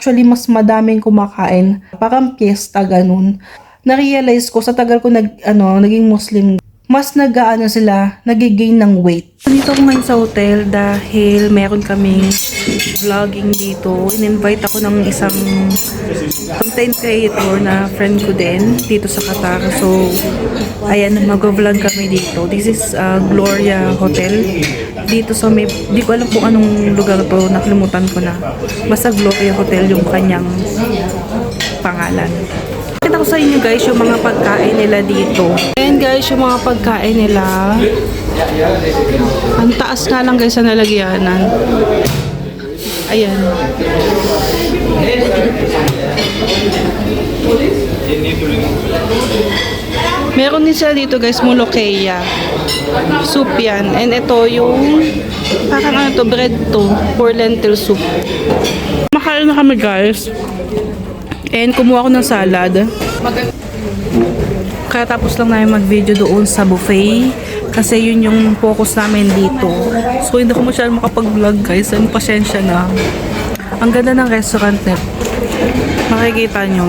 Actually, mas madaming kumakain. Parang piyesta, ganun. Na-realize ko, sa tagal ko naging Muslim, mas sila, nagigain ng weight. Dito ako ngayon sa hotel dahil meron kaming vlogging dito. In-invite ako ng isang content creator na friend ko din dito sa Qatar. So, ayan, mag-vlog kami dito. This is Gloria Hotel. Dito sa may, di ko alam kung anong lugar to, nakalimutan ko na. Basta Gloria Hotel yung kanyang pangalan. Kita ko sa inyo guys yung mga pagkain nila dito. Ayan guys yung mga pagkain nila. Ang taas nga lang guys sa nalagyanan. Ayan. Meron din sila dito guys, molokeya. Soup yan. And ito yung parang ano to, bread to for lentil soup. Makain na kami guys. And kumuha ko ng salad. Kaya tapos lang namin mag-video doon sa buffet. Kasi yun yung focus namin dito. So hindi ko masyadong makapag-vlog guys. And pasensya na. Ang ganda ng restaurant net. Makikita nyo.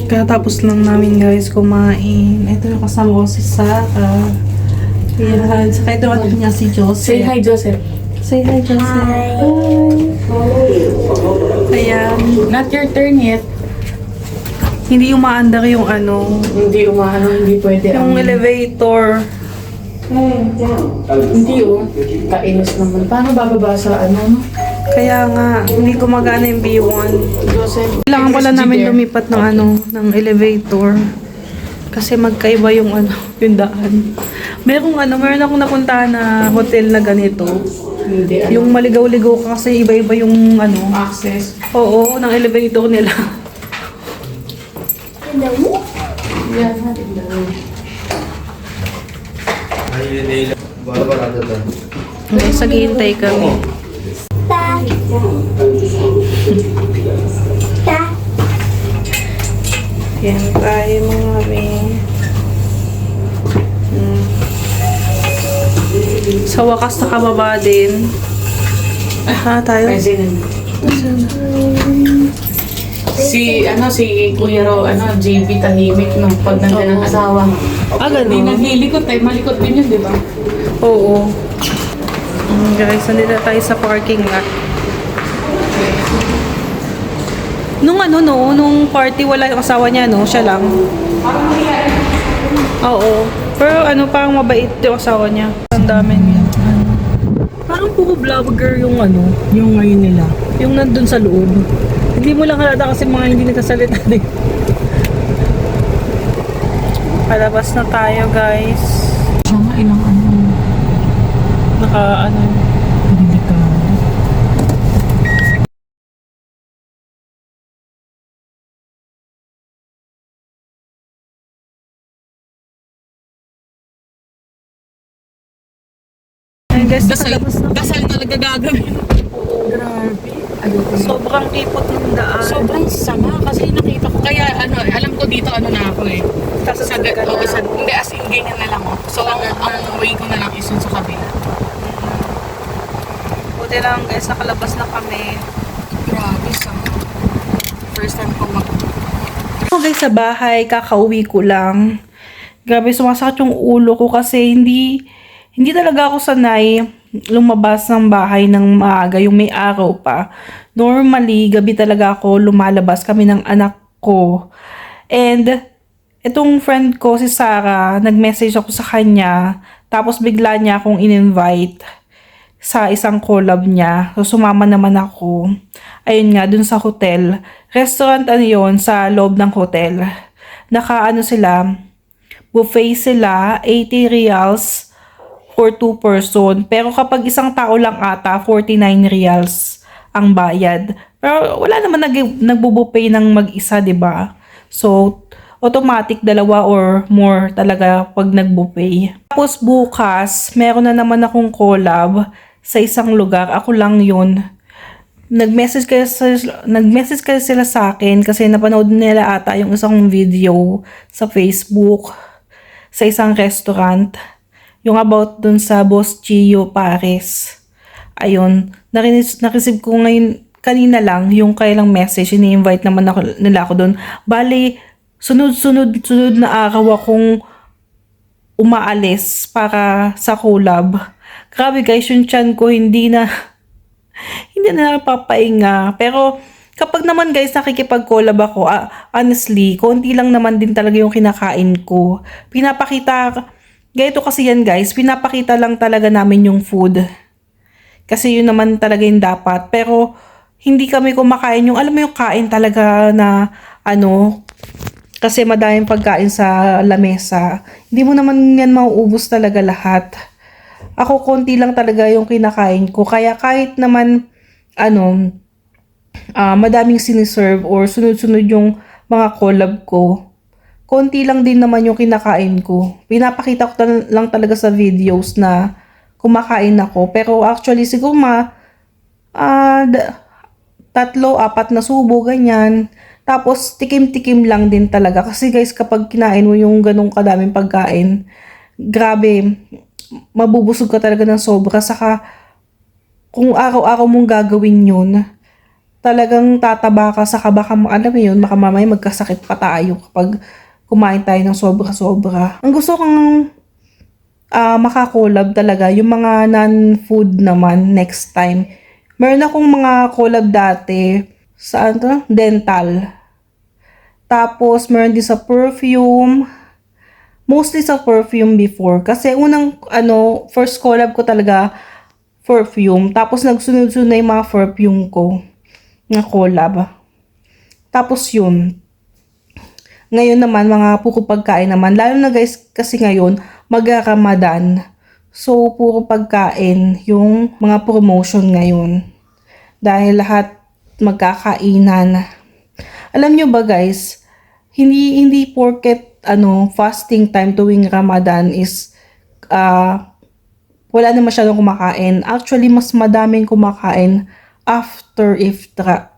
Kaya tapos lang namin guys kumain. Ito yung kasama ko si Sarah. Ayan. Saka ito ano niya si Joseph. Say hi, Joseph. Say hi, Joseph. Hi. Ayan. Not your turn yet. Hindi umaandar yung ano. Hindi pwede. Yung elevator. Hindi kainis naman. Paano bababa sa ano? Kaya nga, hindi gumagana yung B1. Joseph. Kailangan pala namin lumipat ng ng elevator. Kasi magkaiba yung yung daan. Meron akong napuntahan na hotel na ganito. Hindi. Yung maligaw-ligaw ka kasi iba-iba yung Access. Oo, ng elevator nila. Yan, natin daw. Guys, naghihintay kami. Yan tayo mga Sa wakas nakababa din. Tayo. Si Kuya Ro, JB tahimik no, pag nandiyan ang asawa. Hindi Ganun. naglilikot malikot din yun, di ba? Oo. Guys, nandito tayo sa parking lot. Nung party wala yung asawa niya, no? Siya lang. Oo. Pero parang mabait yung asawa niya. Ang dami niya. Parang puro vlogger yung yung ngayon nila. Yung nandun sa loob. Hindi mo lang halata kasi mga hindi nagsasalita din. Palabas na tayo, guys. Mga ilang delikado. Ayun guys, nakalabas na. Dasal talaga gagawin. Grabe. Sobrang ipot ng daan. Sobrang sama kasi nakita ko. Kaya alam ko dito na ako eh. Hindi as in ganyan na lang So ang way ko na lang is yun sa kabila. Buti lang guys, nakalabas na kami. Grabe sama. First time ko Guys, sa bahay, kakauwi ko lang. Grabe, sumasakit yung ulo ko kasi hindi talaga ako sanay lumabas ng bahay ng maaga, yung may araw pa. Normally, gabi talaga ako lumalabas kami ng anak ko. And itong friend ko, si Sarah, nag-message ako sa kanya. Tapos bigla niya akong in-invite sa isang collab niya. So, sumama naman ako. Ayun nga, dun sa hotel. Restaurant yun, sa loob ng hotel. Sila, buffet sila, 80 reals for 2 person. Pero kapag isang tao lang ata, 49 reals ang bayad. Pero wala naman nagbo-buffet ng mag-isa, 'di ba? So, automatic dalawa or more talaga pag nag-buffet. Tapos bukas, meron na naman akong collab sa isang lugar. Ako lang 'yun. Nag-message kayo sila sa akin kasi napanood nila ata yung isang video sa Facebook sa isang restaurant. Yung about dun sa Boss Gio Paris. Ayun, na-receive ko ngayon kanina lang, yung kailang message, ini-invite naman nila ako doon. Bali, sunod-sunod na araw akong umaalis para sa collab. Grabe guys, yung tiyan ko hindi na napapahinga. Pero kapag naman guys nakikipag-collab ako, honestly, konti lang naman din talaga yung kinakain ko. Ganito kasi yan guys, pinapakita lang talaga namin yung food. Kasi yun naman talaga yung dapat. Pero hindi kami kumakain yung, alam mo yung kain talaga na kasi madaming pagkain sa lamesa. Hindi mo naman yan mauubos talaga lahat. Ako konti lang talaga yung kinakain ko. Kaya kahit naman madaming siniserve or sunod-sunod yung mga collab ko, konti lang din naman yung kinakain ko. Pinapakita ko lang talaga sa videos na kumakain ako. Pero actually siguro 3-4 na subo, ganyan. Tapos tikim-tikim lang din talaga. Kasi guys, kapag kinain mo yung ganong kadaming pagkain, grabe, mabubusog ka talaga ng sobra. Saka kung araw-araw mong gagawin yun, talagang tataba ka. Saka baka mamaya magkasakit pa tayo kapag kumain tayo ng sobra-sobra. Ang gusto kong makakolab talaga, yung mga non-food naman next time. Meron akong mga collab dati sa dental. Tapos meron din sa perfume. Mostly sa perfume before. Kasi unang first collab ko talaga perfume. Tapos nagsunod-sunod na yung mga perfume ko na collab. Tapos yun. Ngayon naman, mga puro pagkain naman. Lalo na guys, kasi ngayon, mag-Ramadan. So, puro pagkain yung mga promotion ngayon. Dahil lahat magkakainan. Alam nyo ba guys, hindi porket fasting time tuwing Ramadan is wala na masyadong kumakain. Actually, mas madaming kumakain after iftar,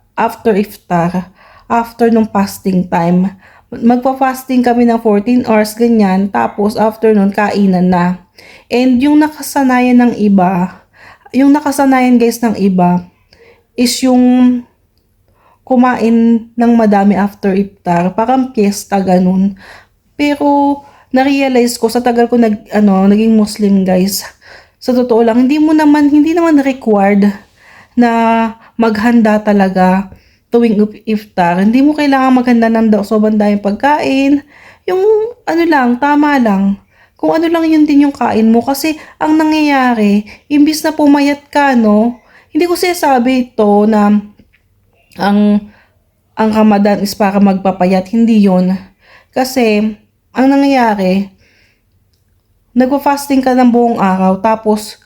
after nung fasting time. Magpa-fasting kami ng 14 hours, ganyan. Tapos, after nun, kainan na. And yung nakasanayan guys ng iba, is yung kumain ng madami after iftar. Parang fiesta, ganun. Pero, na-realize ko, sa tagal ko naging Muslim guys, sa totoo lang, hindi naman required na maghanda talaga tuwing iftar. Hindi mo kailangan maghanda ng sobrang daming pagkain. Yung tama lang. Kung lang yun din yung kain mo. Kasi ang nangyayari, imbis na pumayat ka, hindi ko sinasabi ito na ang Ramadan is para magpapayat. Hindi yun. Kasi, ang nangyayari, nagpa-fasting ka ng buong araw, tapos,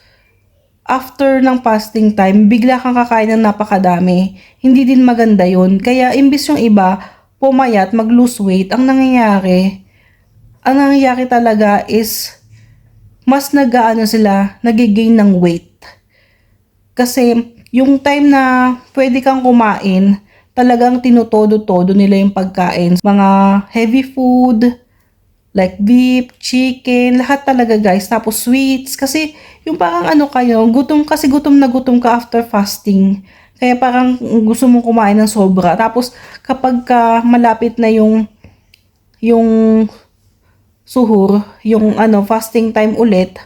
after ng fasting time, bigla kang kakain ng napakadami. Hindi din maganda yun. Kaya, imbis yung iba, pumayat, mag-lose weight, ang nangyayari talaga is, mas nagigain ng weight. Kasi, yung time na pwede kang kumain, talagang tinutodo-todo nila yung pagkain. Mga heavy food, like beef, chicken, lahat talaga guys. Tapos sweets. Kasi yung parang gutom na gutom ka after fasting. Kaya parang gusto mong kumain ng sobra. Tapos kapag malapit na yung suhur, yung fasting time ulit,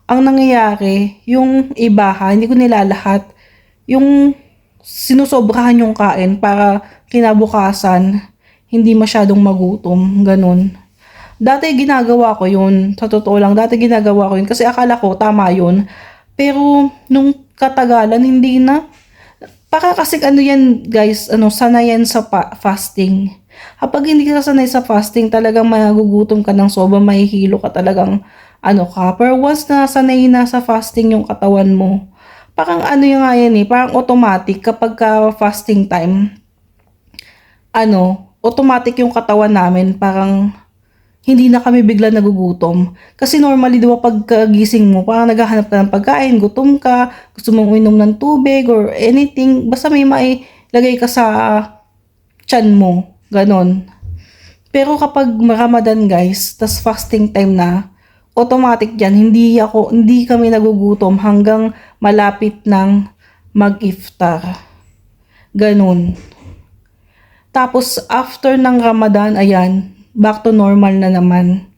ang nangyayari, yung iba hindi ko nilalahat, yung sinusobrahan yung kain para kinabukasan, hindi masyadong magutom, ganun. Dati ginagawa ko yun, sa totoo lang, kasi akala ko tama yun. Pero nung katagalan, hindi na. Para kasi yan guys, sanay yan sa fasting. Kapag hindi ka sanay sa fasting, talagang magugutom ka ng sobrang, mahihilo ka talagang Pero once na sanay na sa fasting yung katawan mo, parang yung nga yan parang automatic kapag fasting time, automatic yung katawan namin, parang hindi na kami bigla nagugutom. Kasi normally, di ba, pagkagising mo, parang naghahanap ka ng pagkain, gutom ka, gusto mong uminom ng tubig or anything, basta may mailagay ka sa tiyan mo, ganon. Pero kapag Ramadan guys, tas fasting time na, automatic yan, hindi kami nagugutom hanggang malapit ng mag-iftar. Ganun. Tapos after ng Ramadan, ayan, back to normal na naman.